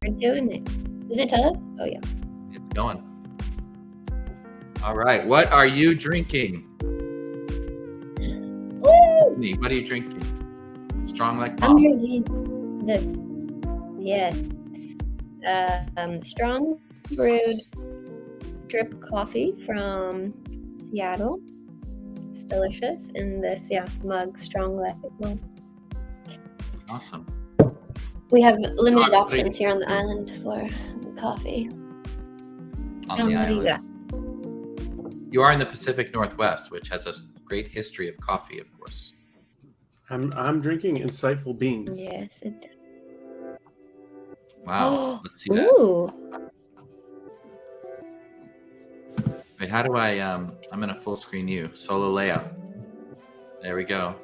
We're doing it. Does it tell us? Oh, yeah. It's going. All right. What are you drinking? Woo! What are you drinking? Strong like I'm mom. drinking this. Yes. Strong brewed drip coffee from Seattle. It's delicious in this, mug, strong like mug. Awesome. We have limited What are options you here on the drinking? island for coffee. On Tell the me what do you island. got? You are in the Pacific Northwest, which has a great history of coffee, of course. I'm drinking Insightful Beans. Yes, it. Wow. Let's see that. Ooh. Wait, how do I? I'm gonna full screen you. Solo layout. There we go.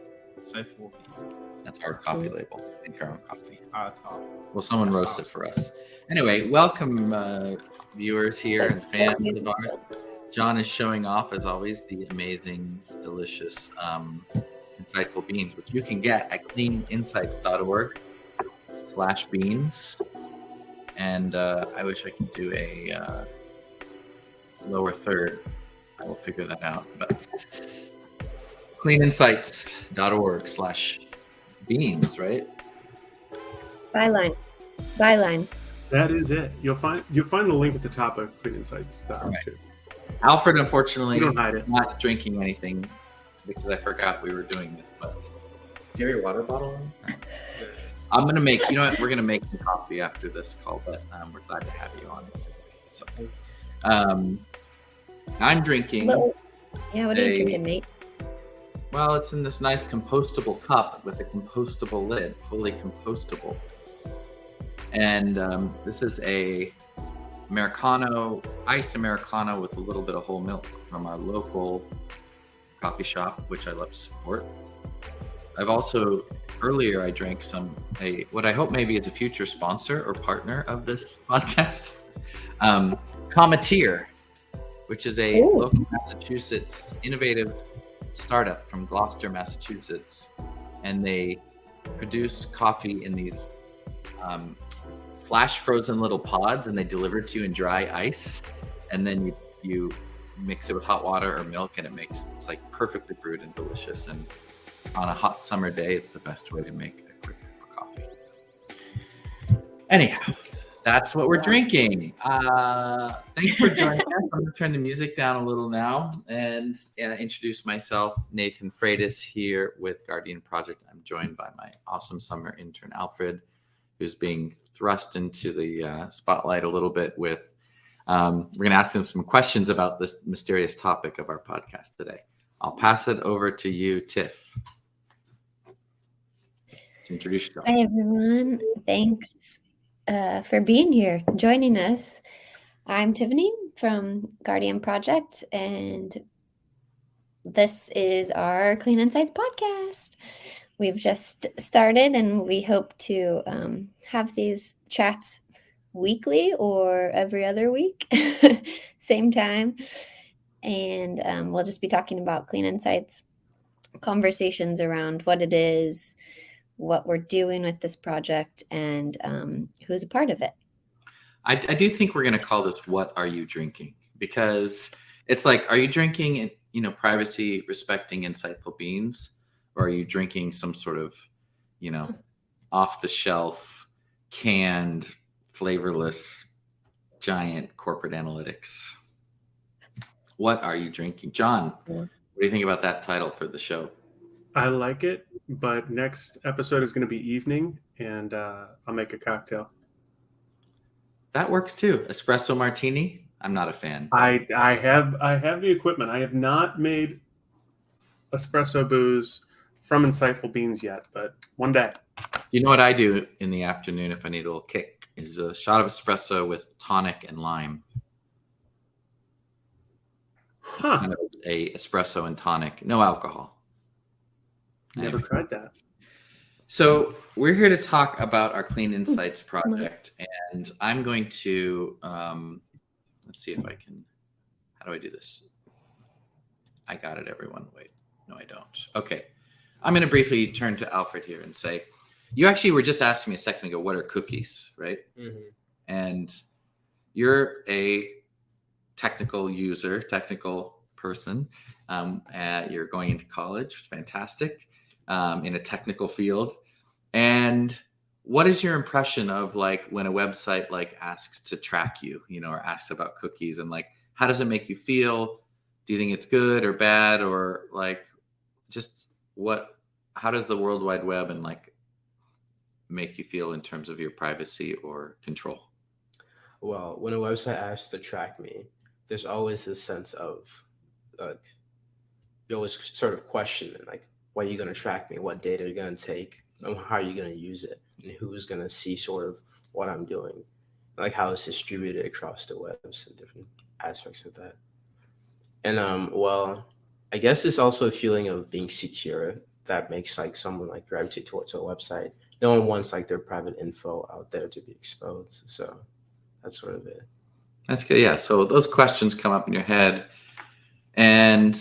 Insightful Beans. That's our coffee label. Make our own coffee. Top. Well, someone That's roast it awesome. for us. Anyway, welcome viewers here and That's so fans of beautiful. ours. John is showing off, as always, the amazing, delicious, Insightful Beans, which you can get at cleaninsights.org/beans. And I wish I could do a lower third. I will figure that out. But cleaninsights.org/beans, right? Byline. That is it. You'll find the link at the top of Clean Insights. All right. Alfred, unfortunately, You don't hide it. not drinking anything because I forgot we were doing this. But do you have your water bottle on? I'm gonna make. You know what? We're gonna make some coffee after this call, but we're glad to have you on. So, I'm drinking. What are you a- drinking, mate? Well, it's in this nice compostable cup with a compostable lid, fully compostable. And this is a Americano, iced Americano with a little bit of whole milk from our local coffee shop, which I love to support. I've also, earlier I drank what I hope maybe is a future sponsor or partner of this podcast, Cometeer, which is a Ooh. local Massachusetts innovative startup from Gloucester, Massachusetts. And they produce coffee in these flash frozen little pods, and they deliver it to you in dry ice. And then you mix it with hot water or milk, and it's like perfectly brewed and delicious. And on a hot summer day, it's the best way to make a quick cup of coffee. Anyhow, that's what we're drinking. Thanks for joining us. I'm going to turn the music down a little now and introduce myself. Nathan Freitas here with Guardian Project. I'm joined by my awesome summer intern, Alfred, who's being thrust into the spotlight a little bit with, we're going to ask him some questions about this mysterious topic of our podcast today. I'll pass it over to you, Tiff. To introduce yourself. Hi, everyone. Thanks for being here, joining us. I'm Tiffany from Guardian Project, and this is our Clean Insights podcast. We've just started, and we hope to have these chats weekly or every other week, same time. And we'll just be talking about Clean Insights, conversations around what it is, what we're doing with this project, and who's a part of it. I do think we're going to call this "What Are You Drinking?" because it's like, are you drinking, privacy respecting Insightful Beans, or are you drinking some sort of, off the shelf, canned, flavorless, giant corporate analytics? What are you drinking, John? What do you think about that title for the show? I like it, but next episode is going to be evening, and I'll make a cocktail. That works too. Espresso martini. I'm not a fan. I have the equipment. I have not made espresso booze from Insightful Beans yet, but one day. You know what I do in the afternoon if I need a little kick is a shot of espresso with tonic and lime. It's kind of a espresso and tonic, no alcohol. Never tried that. So we're here to talk about our Clean Insights project, and I'm going to let's see if I can. How do I do this? I got it, everyone. Wait, no, I don't. Okay, I'm going to briefly turn to Alfred here and say, you actually were just asking me a second ago, what are cookies, right? Mm-hmm. And you're a technical user, technical person. You're going into college, fantastic, in a technical field. And what is your impression of like when a website like asks to track you, or asks about cookies, and like, how does it make you feel? Do you think it's good or bad, or like just how does the World Wide Web and like make you feel in terms of your privacy or control? Well, when a website asks to track me, there's always this sense of like, you always sort of question it, like, why are you going to track me? What data are you going to take? And how are you going to use it? And who's going to see sort of what I'm doing? Like how it's distributed across the webs and different aspects of that. And well, I guess it's also a feeling of being secure that makes like someone like gravitate towards a website. No one wants like their private info out there to be exposed. So that's sort of it. That's good. Yeah. So those questions come up in your head. And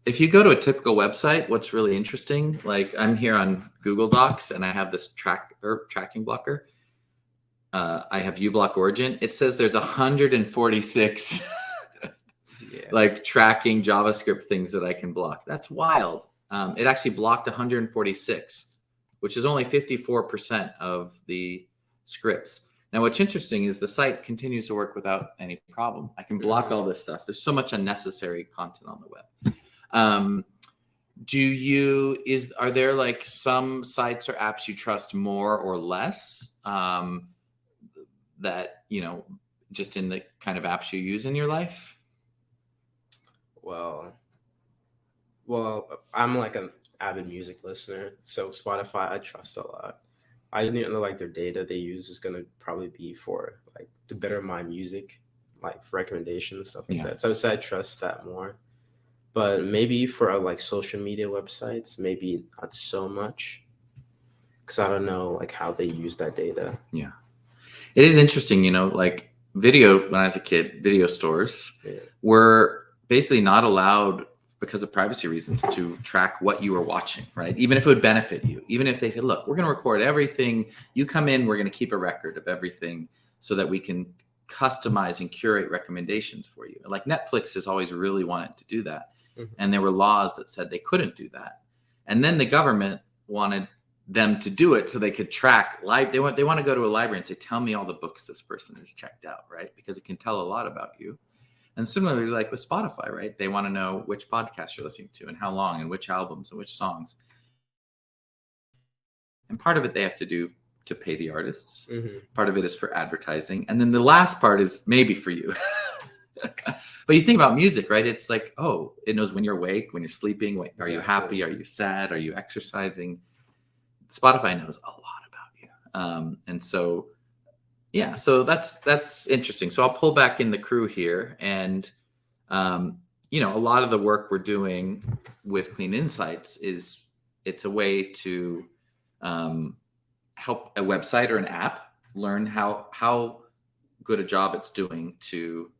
if you go to a typical website, what's really interesting, like I'm here on Google Docs and I have this tracking blocker. I have uBlock Origin. It says there's 146 like tracking JavaScript things that I can block. That's wild. It actually blocked 146, which is only 54% of the scripts. Now, what's interesting is the site continues to work without any problem. I can block all this stuff. There's so much unnecessary content on the web. Are there like some sites or apps you trust more or less that, just in the kind of apps you use in your life? Well, I'm like an avid music listener, so Spotify I trust a lot. I didn't know like their data they use is gonna probably be for like to better my music, like for recommendations, stuff like that. So I trust that more. But maybe for like social media websites, maybe not so much, because I don't know like how they use that data. Yeah, it is interesting. Like when I was a kid, video stores were basically not allowed because of privacy reasons to track what you were watching, right? Even if it would benefit you, even if they said, look, we're going to record everything. You come in, we're going to keep a record of everything so that we can customize and curate recommendations for you. Like Netflix has always really wanted to do that. Mm-hmm. And there were laws that said they couldn't do that. And then the government wanted them to do it so they could track they want to go to a library and say, tell me all the books this person has checked out, right? Because it can tell a lot about you. And similarly, like with Spotify, right? They want to know which podcast you're listening to and how long and which albums and which songs. And part of it they have to do to pay the artists. Mm-hmm. Part of it is for advertising. And then the last part is maybe for you. But you think about music, right? It's like, oh, it knows when you're awake, when you're sleeping. Wait, are you happy? Are you sad? Are you exercising? Spotify knows a lot about you. And so yeah, so that's interesting. So I'll pull back in the crew here, and a lot of the work we're doing with Clean Insights is it's a way to help a website or an app learn how good a job it's doing to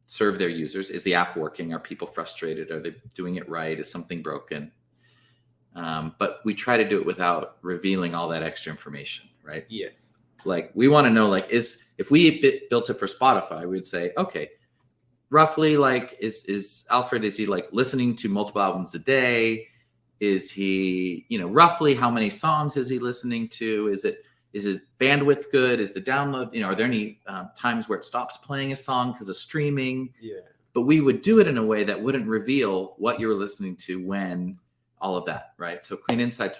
serve their users. Is the app working? Are people frustrated? Are they doing it right? Is something broken? But we try to do it without revealing all that extra information, right? Yeah. Like we want to know, like, if we built it for Spotify, we'd say, okay, roughly, like, is Alfred, is he like listening to multiple albums a day? Is he, roughly how many songs is he listening to? Is his bandwidth good? Is the download, are there any times where it stops playing a song because of streaming? Yeah. But we would do it in a way that wouldn't reveal what you were listening to when, all of that, right? So Clean Insights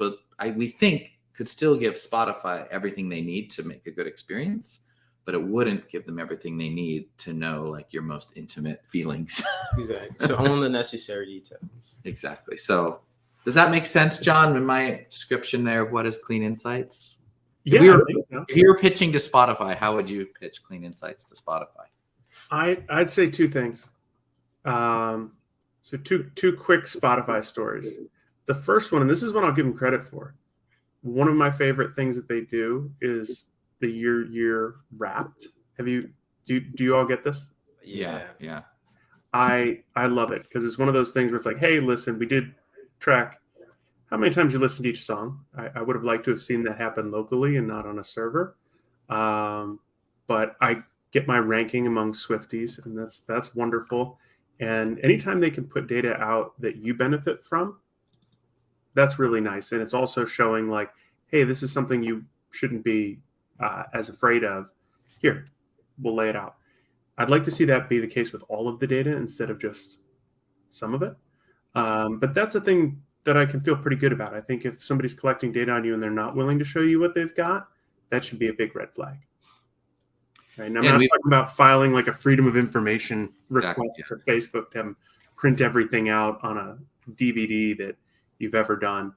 we think could still give Spotify everything they need to make a good experience, but it wouldn't give them everything they need to know like your most intimate feelings. Exactly. So only the necessary details. Exactly. So does that make sense, John, in my description there of what is Clean Insights? Yeah. If you were pitching to Spotify, how would you pitch Clean Insights to Spotify? I'd say two things. So two quick Spotify stories. The first one, and this is one I'll give them credit for. One of my favorite things that they do is the year Wrapped. Do you all get this? Yeah. I love it because it's one of those things where it's like, hey, listen, we did track how many times you listen to each song. I would have liked to have seen that happen locally and not on a server. But I get my ranking among Swifties, and that's wonderful. And anytime they can put data out that you benefit from, that's really nice. And it's also showing like, hey, this is something you shouldn't be as afraid of. Here, we'll lay it out. I'd like to see that be the case with all of the data instead of just some of it. But that's a thing that I can feel pretty good about. I think if somebody's collecting data on you and they're not willing to show you what they've got, that should be a big red flag. Right? And I'm not talking about filing like a freedom of information request to Facebook to have them print everything out on a DVD that you've ever done.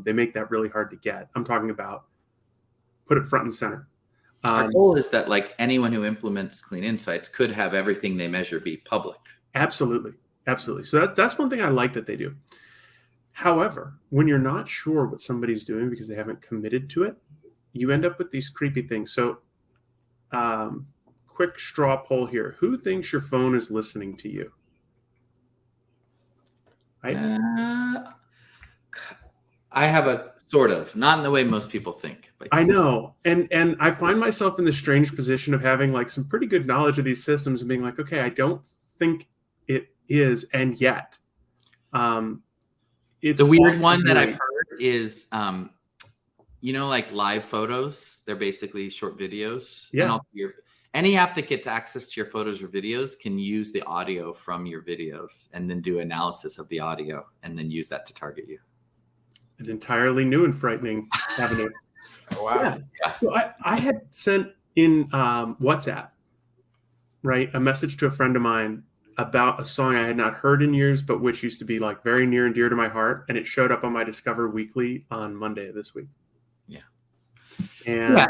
They make that really hard to get. I'm talking about put it front and center. Our goal is that like anyone who implements Clean Insights could have everything they measure be public. Absolutely. Absolutely. So that's one thing I like that they do. However, when you're not sure what somebody's doing because they haven't committed to it, you end up with these creepy things. So quick straw poll here. Who thinks your phone is listening to you? Right? I have a sort of, not in the way most people think. But I know. And I find myself in the strange position of having like some pretty good knowledge of these systems and being like, okay, I don't think it is. And yet, it's the weird one that I've heard is, like live photos. They're basically short videos. Yeah. And any app that gets access to your photos or videos can use the audio from your videos and then do analysis of the audio and then use that to target you. An entirely new and frightening avenue. Wow. Yeah. So I had sent in WhatsApp, right, a message to a friend of mine about a song I had not heard in years, but which used to be like very near and dear to my heart. And it showed up on my Discover Weekly on Monday of this week. Yeah.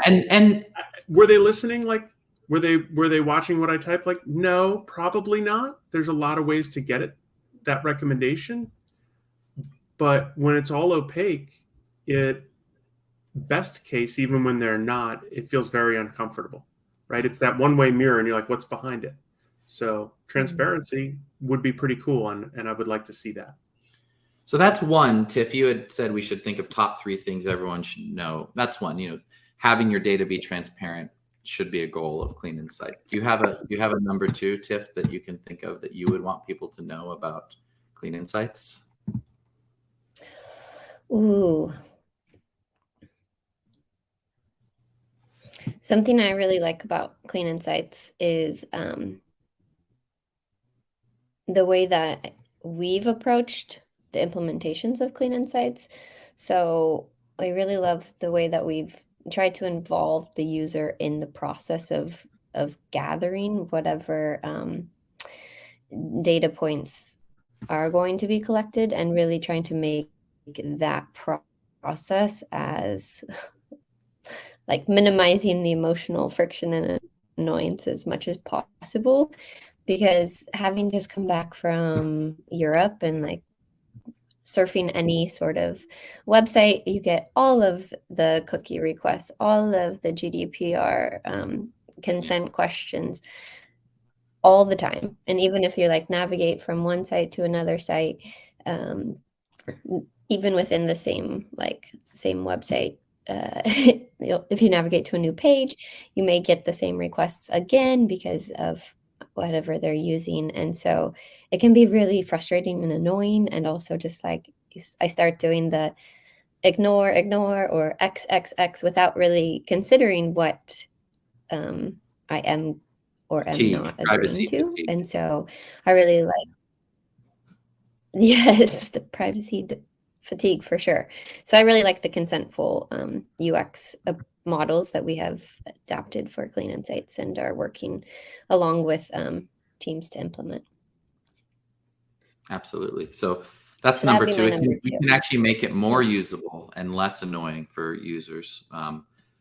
And were they listening? Like, were they watching what I typed? Like, no, probably not. There's a lot of ways to get it, that recommendation. But when it's all opaque, best case, even when they're not, it feels very uncomfortable, right? It's that one-way mirror and you're like, what's behind it? So transparency would be pretty cool, and I would like to see that. So that's one. Tiff, you had said we should think of top 3 things everyone should know. That's one. Having your data be transparent should be a goal of Clean Insight. Do you have a number 2, Tiff, that you can think of that you would want people to know about Clean Insights? Ooh. Something I really like about Clean Insights is the way that we've approached the implementations of Clean Insights. So I really love the way that we've tried to involve the user in the process of gathering whatever data points are going to be collected, and really trying to make that process as like minimizing the emotional friction and annoyance as much as possible. Because having just come back from Europe and like surfing any sort of website, you get all of the cookie requests, all of the GDPR consent questions all the time. And even if you like navigate from one site to another site, even within the same website, if you navigate to a new page, you may get the same requests again because of whatever they're using. And so it can be really frustrating and annoying. And also just like I start doing the ignore or XXX without really considering what I am or am not agreeing to. And so I really like, yes, the privacy fatigue for sure. So I really like the consentful UX models that we have adapted for Clean Insights and are working along with teams to implement. Absolutely. So that's number 2. We can actually make it more usable and less annoying for users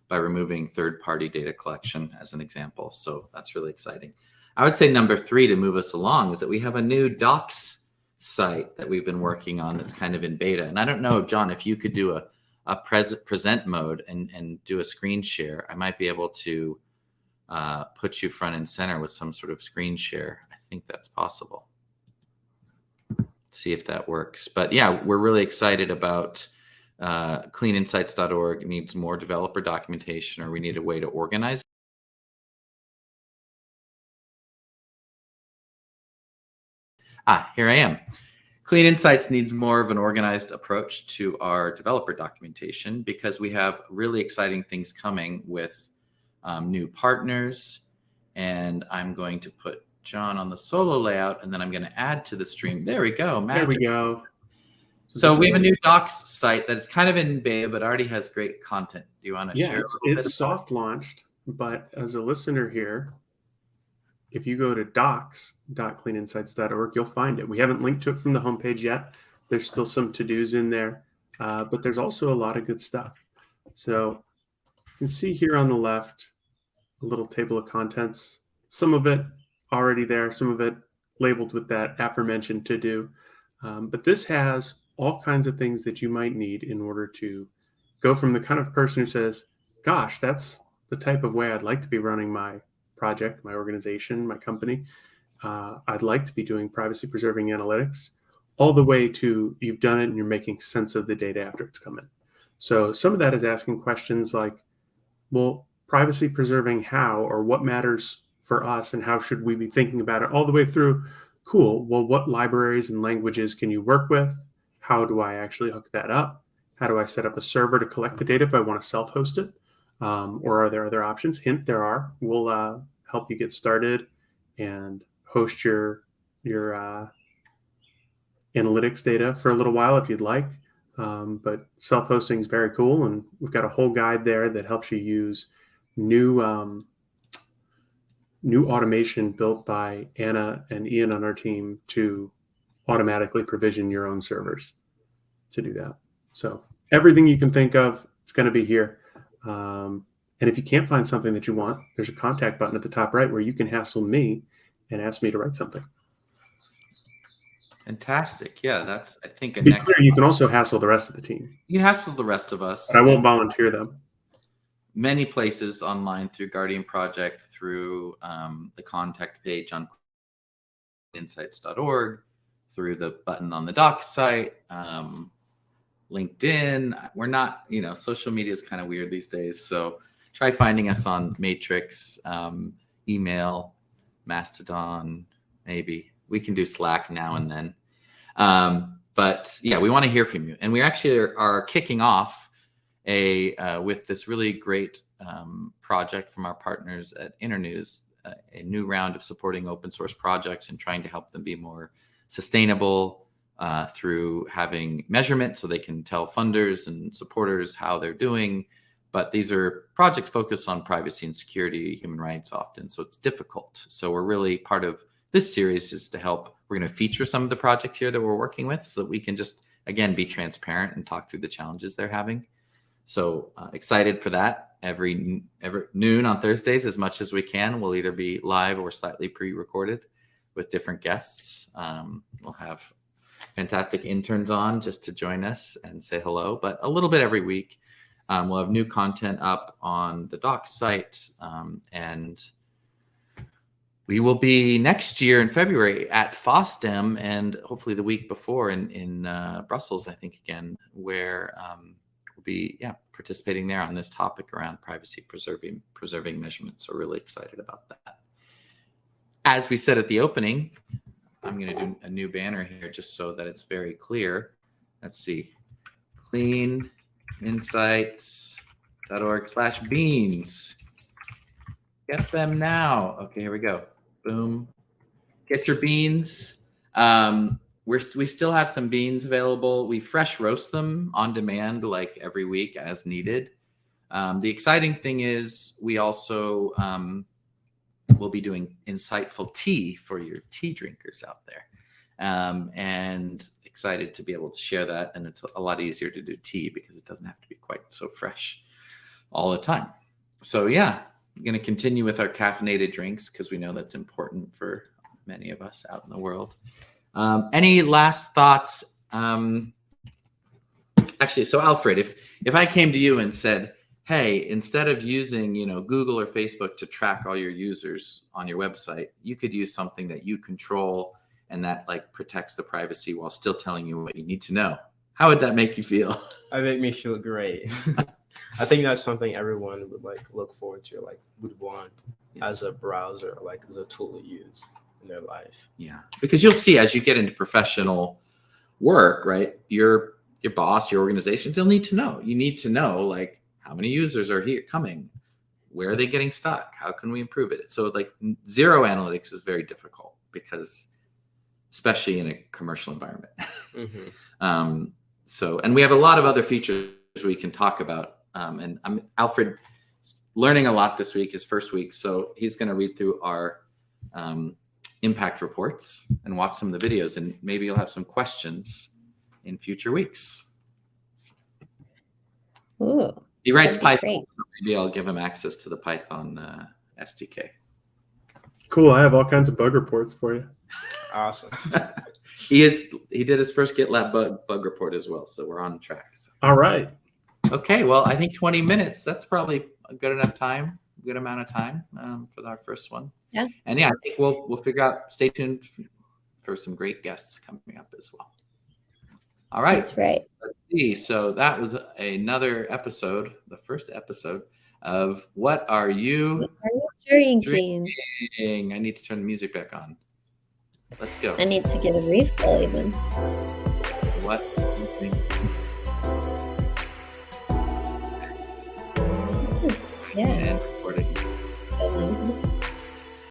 by removing third-party data collection as an example. So that's really exciting. I would say number 3 to move us along is that we have a new docs site that we've been working on that's kind of in beta. And I don't know, John, if you could do a present mode and do a screen share, I might be able to put you front and center with some sort of screen share. I think that's possible. See if that works. But yeah, we're really excited about cleaninsights.org needs more developer documentation, or we need a way to organize. Here I am. Clean Insights needs more of an organized approach to our developer documentation, because we have really exciting things coming with new partners. And I'm going to put John on the solo layout, and then I'm going to add to the stream. There we go. Magic. There we go. So we have a new docs site that is kind of in beta, but already has great content. Do you want to share? It's soft launched, but as a listener here, if you go to docs.cleaninsights.org, you'll find it. We haven't linked to it from the homepage yet. There's still some to-dos in there, but there's also a lot of good stuff. So you can see here on the left, a little table of contents, some of it already there, some of it labeled with that aforementioned to-do. But this has all kinds of things that you might need in order to go from the kind of person who says, gosh, that's the type of way I'd like to be running my project, my organization, my company. I'd like to be doing privacy preserving analytics, all the way to you've done it and you're making sense of the data after it's come in. So some of that is asking questions like, well, privacy preserving how, or what matters for us and how should we be thinking about it, all the way through, cool, well, what libraries and languages can you work with? How do I actually hook that up? How do I set up a server to collect the data if I want to self-host it? Or are there other options? Hint, there are. We'll help you get started and host your analytics data for a little while if you'd like. But self-hosting is very cool, and we've got a whole guide there that helps you use new automation built by Anna and Ian on our team to automatically provision your own servers to do that. So everything you can think of, it's going to be here. And if you can't find something that you want, there's a contact button at the top right where you can hassle me and ask me to write something. Fantastic. Yeah, that's, I think, to be clear, you can also hassle the rest of the team. You can hassle the rest of us. But I won't volunteer them. Many places online through Guardian Project, through the contact page on insights.org, through the button on the docs site, LinkedIn. We're not, social media is kind of weird these days. So try finding us on Matrix, email, Mastodon, maybe. We can do Slack now and then. But yeah, we want to hear from you. And we actually are kicking off with this really great project from our partners at Internews, a new round of supporting open source projects and trying to help them be more sustainable through having measurement so they can tell funders and supporters how they're doing. But these are projects focused on privacy and security, human rights often, so it's difficult. So we're really part of this series is to help. We're going to feature some of the projects here that we're working with so that we can just, again, be transparent and talk through the challenges they're having. So excited for that. Every noon on Thursdays, as much as we can, we'll either be live or slightly pre-recorded with different guests. We'll have fantastic interns on just to join us and say hello, but a little bit every week. We'll have new content up on the docs site, and we will be next year in February at FOSDEM, and hopefully the week before in Brussels, I think, again, where we'll be participating there on this topic around privacy preserving measurements. So really excited about that. As we said at the opening, I'm going to do a new banner here just so that it's very clear. Let's see. cleaninsights.org/beans. Get them now. Okay, here we go. Boom. Get your beans. We still have some beans available. We fresh roast them on demand, like every week as needed. The exciting thing is we also will be doing insightful tea for your tea drinkers out there. And excited to be able to share that. And it's a lot easier to do tea because it doesn't have to be quite so fresh all the time. So yeah, I'm going to continue with our caffeinated drinks because we know that's important for many of us out in the world. Any last thoughts? Actually, so Alfred, if I came to you and said, hey, instead of using, Google or Facebook to track all your users on your website, you could use something that you control and that protects the privacy while still telling you what you need to know. How would that make you feel? That made me feel great. I think that's something everyone would like look forward to, like would want as a browser, like as a tool to use in their life. Yeah, because you'll see as you get into professional work, right? Your boss, your organizations, they'll need to know. You need to know like how many users are here coming, where are they getting stuck, how can we improve it? So like zero analytics is very difficult because, especially in a commercial environment. Mm-hmm. And we have a lot of other features we can talk about. And Alfred learning a lot this week, his first week. So he's going to read through our impact reports and watch some of the videos, and maybe you'll have some questions in future weeks. Ooh, He writes that'd be Python, great. so maybe I'll give him access to the Python SDK. Cool. I have all kinds of bug reports for you. Awesome. He did his first GitLab bug report as well, so we're on track. So. All right. Okay, well, I think 20 minutes, that's probably a good enough time, good amount of time for our first one. Yeah. And yeah, I think we'll figure out, stay tuned for some great guests coming up as well. All right. That's right. Let's see. So that was another episode, the first episode of What Are You Drinking. Drinking? I need to turn the music back on. Let's go. I need to get a refill even. What are you drinking? This is, yeah. And recording.